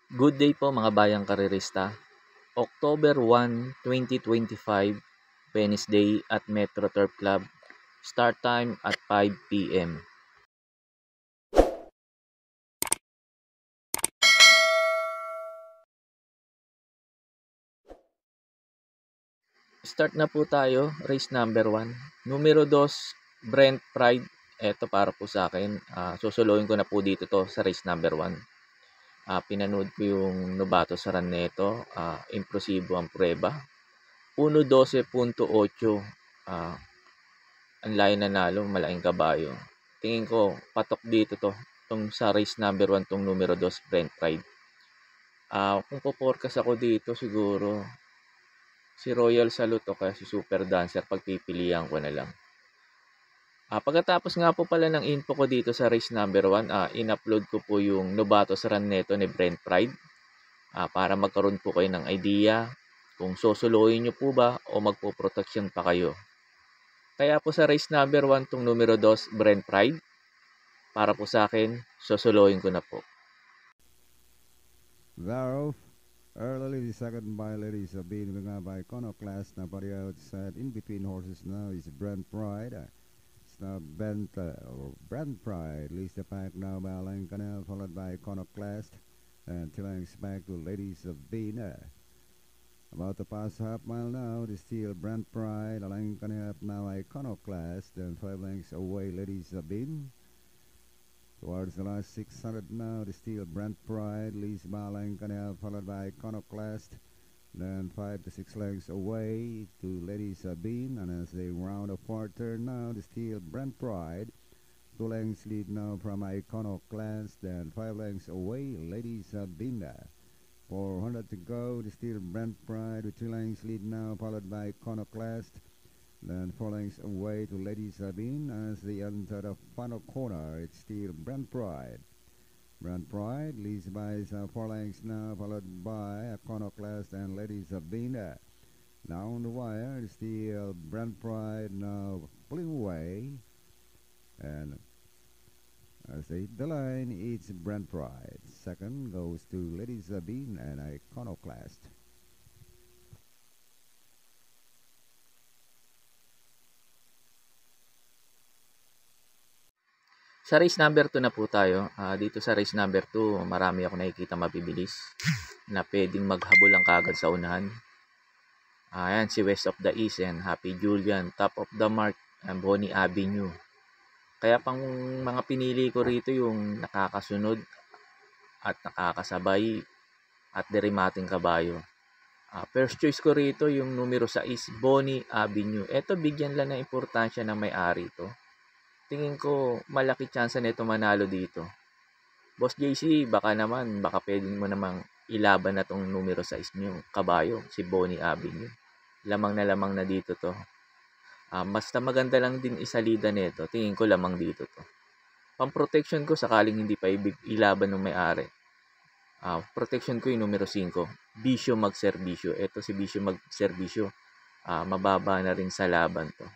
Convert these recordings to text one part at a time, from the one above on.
Good day po mga bayang karerista. October 1, 2025, Wednesday at Metro Turf Club. Start time at 5 p.m. Start na po tayo, race number 1. Numero 2, Brent Pride. Ito para po sa akin. Susuloyin ko na po dito to sa race number 1. Pinanood ko yung Novato sa run nito. Impresibo ang prueba. 1.12.8. Ang layo nanalo, malaking kabayo. Tingin ko, patok dito to. Itong sa race number 1, tong numero 2, Brent Pride. Kung po-forecast ako dito, siguro si Royal Salute o kaya si Super Dancer, pagpipilian ko na lang. Pagkatapos nga po pala ng info ko dito sa race number 1, in-upload ko po yung Novatos run neto ni Brent Pride para magkaroon po kayo ng idea kung susuluin nyo po ba o magpo-protection pa kayo. Kaya po sa race number 1, tong numero 2, Brent Pride, para po sa akin, susuluin ko na po. Thereof, early second by Lady Sabine, by Iconoclast, na body outside, in between horses now is Brent Pride. It's now Brent Pride, leads the pack now by Alain Canal, followed by Iconoclast, and two lengths back to Lady Sabine. About to pass half mile now, the still Brent Pride, Alain Canal now Iconoclast, and 5 lengths away Lady Sabine. Towards the last 600 now, the steel Brent Pride leads by Alain Canal, followed by Iconoclast. Then 5 to 6 lengths away to Lady Sabine. And as they round a fourth turn now, the steel Brent Pride. 2 lengths lead now from Iconoclast. Then 5 lengths away, Lady Sabine. 400 to go, the steel Brent Pride with 2 lengths lead now, followed by Iconoclast. Then 4 lengths away to Lady Sabine as they enter the final corner. It's still Brent Pride. Brent Pride leads by 4 lengths now, followed by Iconoclast and Lady Sabine. Now on the wire, it's still Brent Pride now pulling away. And as they hit the line, it's Brent Pride. Second goes to Lady Sabine and Iconoclast. Sa race number 2 na po tayo. Dito sa race number 2, marami ako nakikita mabibilis na pwedeng maghabol lang kagad sa unahan. Ayan, si West of the East and Happy Julian, Top of the Mark, and Bonnie Avenue. Kaya pang mga pinili ko rito yung nakakasunod at nakakasabay at derimating kabayo. First choice ko rito yung numero 6, Bonnie Avenue. Ito, bigyan lang ng importansya ng may-ari ito. Tingin ko malaki chance nito manalo dito. Boss JC, baka pwedeng mo namang ilaban na tong numero 6 nyo, kabayo, si Bonnie Avenue. Lamang na dito to. Basta maganda lang din isalida nito. Tingin ko lamang dito to. Pang-protection ko sakaling hindi pa ilaban ng may-ari. Protection ko yung numero 5, Bisyo Magserbisyo. Ito si Bisyo Magserbisyo. Mababa na rin sa laban to.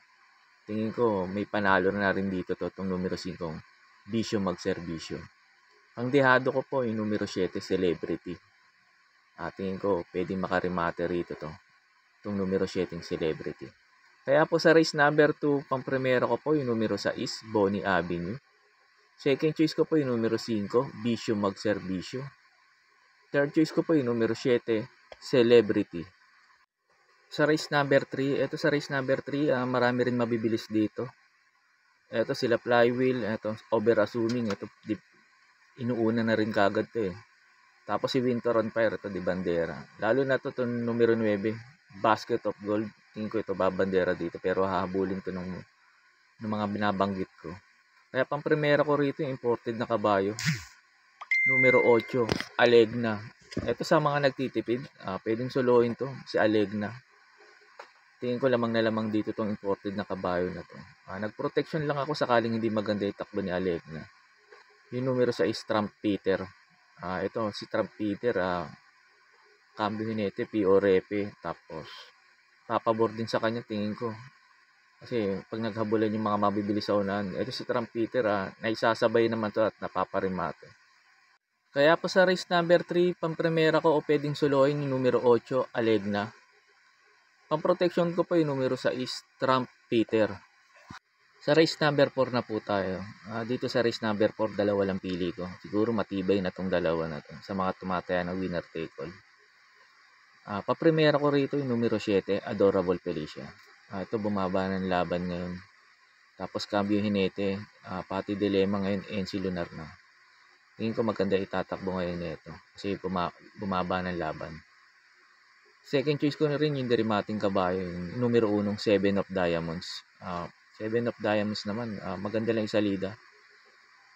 Tingin ko may panalo na rin dito to, itong numero 5, Bisyo Magserbisyo. Ang dehado ko po yung numero 7, Celebrity. Tingin ko pwede makarimate rito to, itong numero 7, Celebrity. Kaya po sa race number 2, pang primero ko po yung numero 6, Bonnie Avenue. Second choice ko po yung numero 5, Bisyo Magserbisyo. Third choice ko po yung numero 7, Celebrity. Sa race number 3, marami rin mabibilis dito. Ito sila Flywheel, ito Over Assuming, ito inuuna na rin kagad to eh. Tapos si Winter on Fire, ito di bandera. Lalo na to itong numero 9, Basket of Gold. Tingin ko ito babandera dito pero hahabulin to ng mga binabanggit ko. Kaya pang primera ko rito yung imported na kabayo. Numero 8, Alegna. Ito sa mga nagtitipid, pwedeng soloin to, si Alegna. Tingin ko lamang na lamang dito tong imported na kabayo na to. Nag-protection lang ako sakaling hindi maganda yung takbo ni Alegna. Yung numero 6, Trumpeter. Ito, si Trumpeter, cambio hinete, P.O. Repe. Tapos, papabor din sa kanya, tingin ko. Kasi, pag naghabulan yung mga mabibilis sa unahan, ito si Trumpeter, naisasabay naman to at napaparimate. Kaya po sa race number 3, pampremera ko o pwedeng solohin yung numero 8, Alegna. Pamproteksyon ko po yung numero 6, Trump Peter. Sa race number 4 na po tayo. Dito sa race number 4, dalawa lang pili ko. Siguro matibay na tong dalawa na to sa mga tumataya na winner take all. Paprimera ko rito yung numero 7, Adorable Felicia. Ito bumaba ng laban ngayon. Tapos Cambio Hinete, pati Dilema ngayon, NC Lunar na. Tingin ko maganda itatakbo ngayon nito kasi bumaba ng laban. Second choice ko na rin yung Derimating Kabayo, yung numero 1, 7 of Diamonds. 7 of Diamonds naman, maganda lang isalida.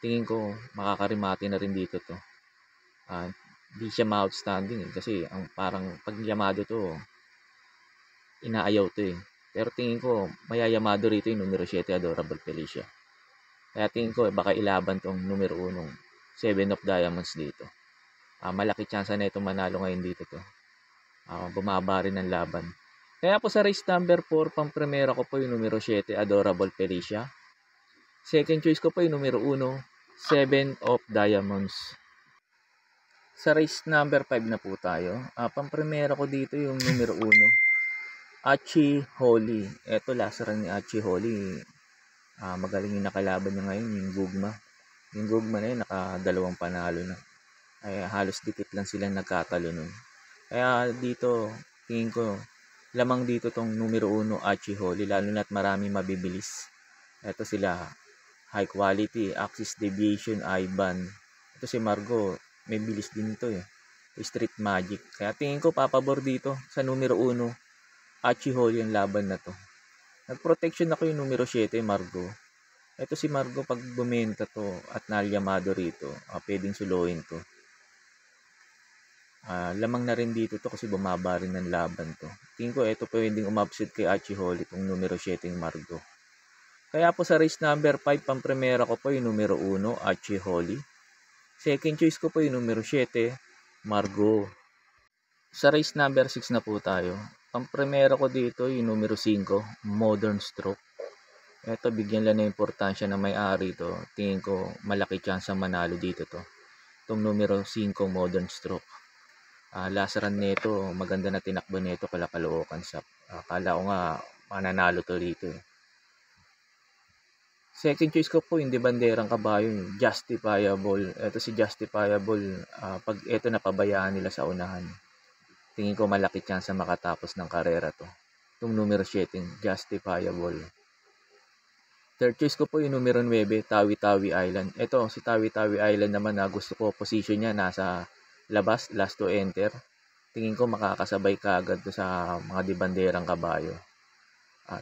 Tingin ko makakarimati na rin dito to. Di siya ma-outstanding kasi ang parang pag yamado to, inaayaw to eh. Pero tingin ko mayayamado rito yung numero 7, Adorable Felicia. Kaya tingin ko baka ilaban tong numero 1, 7 of Diamonds dito. Malaki chance na ito manalo ngayon dito to. Bumaba rin ang laban. Kaya po sa race number 4, pampremera ko po yung numero 7, Adorable Felicia. Second choice ko po yung numero 1, 7 of Diamonds. Sa race number 5 na po tayo. Pampremera ko dito yung numero 1, Achi Holy. Ito last run ni Achi Holy. Magaling yung nakalaban niya ngayon, yung Gugma. Yung Gugma na yun, nakadalawang panalo na. Ay halos dikit lang silang nagkatalo nun. Kaya dito, tingin ko, lamang dito tong numero 1, Achi Holy, lalo na't marami mabibilis. Ito sila, High Quality, Axis Deviation, Ivan. Ito si Margo, may bilis din ito eh. Street Magic. Kaya tingin ko papabor dito sa numero 1, Achi Holy yung laban na to. Nag-protection ako yung numero 7, Margo. Ito si Margo, pag bumenta to at nalyamado rito, pwedeng suluhin to. Lamang na rin dito to kasi bumaba rin ng laban to. Tingin ko ito pwedeng umabsent kay Achi Holy itong numero 7 Margo. Kaya po sa race number 5, pampremera ko po yung numero 1, Achi Holy. Second choice ko po yung numero 7, Margo. Sa race number 6 na po tayo. Pampremera ko dito yung numero 5, Modern Stroke. Ito bigyan lang ng importansya na may-ari to. Tingin ko malaki chance ang manalo dito to. Itong numero 5, Modern Stroke. Last run nito, maganda na tinakbo nito kala Caloocan sa. Akala ko nga mananalo to dito eh. Second choice ko po yung De Banderang Kabayo, yung Justifiable. Ito si Justifiable, pag ito napabayaan nila sa unahan, tingin ko malaki chance makatapos ng karera to. Itong numero 7, Justifiable. Third choice ko po yung numero 9, Tawi-Tawi Island. Ito, si Tawi-Tawi Island naman, gusto ko position niya nasa labas, last to enter. Tingin ko makakasabay kaagad to sa mga De Banderang Kabayo.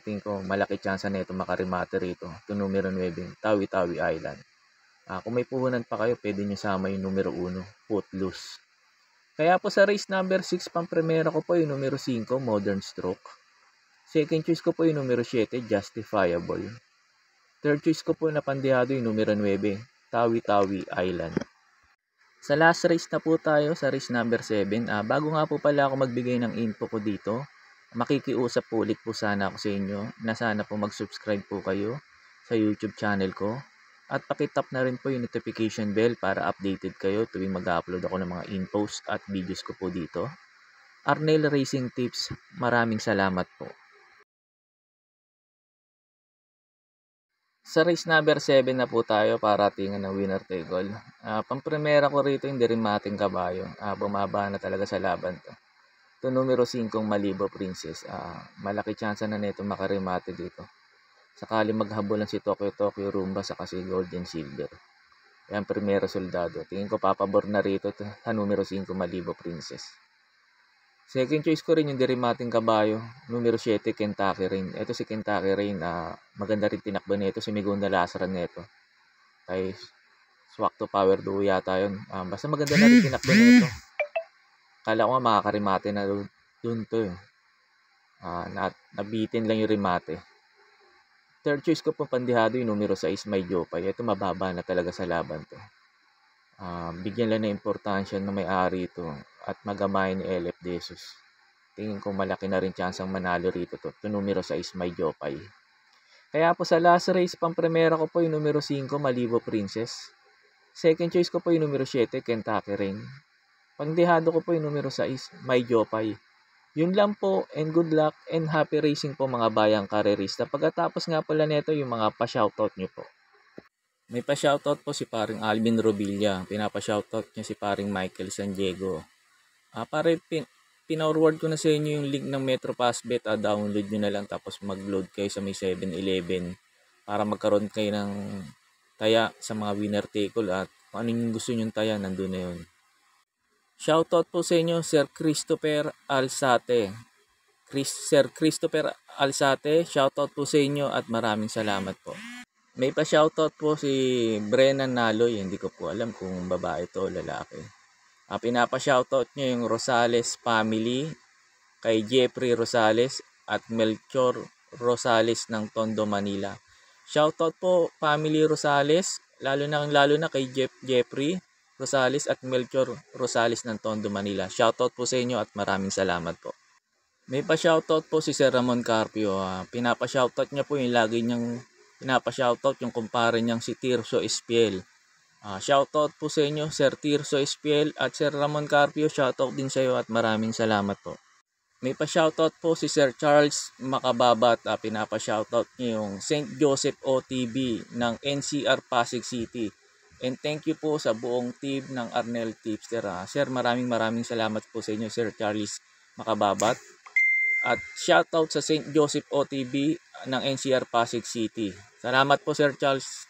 Tingin ko malaki chance na ito makarimate rito. Ito numero 9, Tawi-Tawi Island. Kung may puhunan pa kayo, pwede nyo sama yung numero 1, Footloose. Kaya po sa race number 6, pampremera ko po yung numero 5, Modern Stroke. Second choice ko po yung numero 7, Justifiable. Third choice ko po na pandihado yung numero 9, Tawi-Tawi Island. Sa last race na po tayo, sa race number 7, bago nga po pala ako magbigay ng info ko dito, makikiusap po ulit po sana ako sa inyo na sana po mag-subscribe po kayo sa YouTube channel ko at pakitap na rin po yung notification bell para updated kayo tuwing mag-upload ako ng mga infos at videos ko po dito. Arnel Racing Tips, maraming salamat po. Sa race number 7 na po tayo para tingnan ng winner take all. Pampremera ko rito yung Derimating Kabayo. Bumaba na talaga sa laban to. Ito numero 5, Malibo Princess. Malaki chance na nito makarimate dito. Sakali maghabulan si Tokyo Rumba sa kasi Gold and Silver. Yan, primero soldado. Tingin ko papabor na rito sa numero 5, Malibo Princess. Second choice ko rin yung Derimating Kabayo, numero 7, Kentucky Rain. Ito si Kentucky Rain, maganda rin tinakbo nito, si Migunda Lasaran nito. Kay Swak to Power Duo yata yun. Basta maganda na rin tinakbo nito. Kala ko nga makakarimate na dun to. Nabitin lang yung rimate. Third choice ko po pandihado yung numero 6, May Jopay. Ito mababa na talaga sa laban to. Bigyan lang ng importansya na may-ari ito at magamay ni LF Jesus. Tingin ko malaki na rin chance ang manalo rito to. Ito numero 6, May Jopay. Kaya po sa last race, pampremera ko po yung numero 5, Malibo Princess. Second choice ko po yung numero 7, Kentucky Rain. Pangdehado ko po yung numero 6, May Jopay. Yun lang po, and good luck and happy racing po mga bayang karerista. Pagkatapos nga pala nito yung mga pa-shoutout nyo po. May pa-shoutout po si paring Alvin Robilla. Pinapa-shoutout niya si paring Michael San Diego. Pare, pinorward ko na sa inyo yung link ng Metro Passbet. Download nyo na lang tapos mag-load kayo sa may 7-Eleven para magkaroon kayo ng taya sa mga winner take all at kung ano yung gusto nyo taya, nandun na yun. Shoutout po sa inyo, Sir Christopher Alzate. Sir Christopher Alzate, shoutout po sa inyo at maraming salamat po. May pa-shoutout po si Brennan Naloy, hindi ko po alam kung babae to o lalaki. Pinapa-shoutout niya yung Rosales family, kay Jeffrey Rosales at Melchor Rosales ng Tondo, Manila. Shoutout po family Rosales, lalo na kay Jeffrey Rosales at Melchor Rosales ng Tondo, Manila. Shoutout po sa inyo at maraming salamat po. May pa-shoutout po si Sir Ramon Carpio. Pinapa-shoutout niya po yung lagi niyang pinapa-shoutout yung kumpare niyang si Tirso Espiel. Shoutout po sa inyo, Sir Tirso Espiel at Sir Ramon Carpio. Shoutout din sa iyo at maraming salamat po. May pa-shoutout po si Sir Charles Makababat. Pinapa-shoutout niya yung St. Joseph OTB ng NCR Pasig City. And thank you po sa buong team ng Arnel Tipster. Sir, maraming salamat po sa inyo, Sir Charles Makababat. At shoutout sa St. Joseph OTB ng NCR Pasig City. Salamat po, Sir Charles.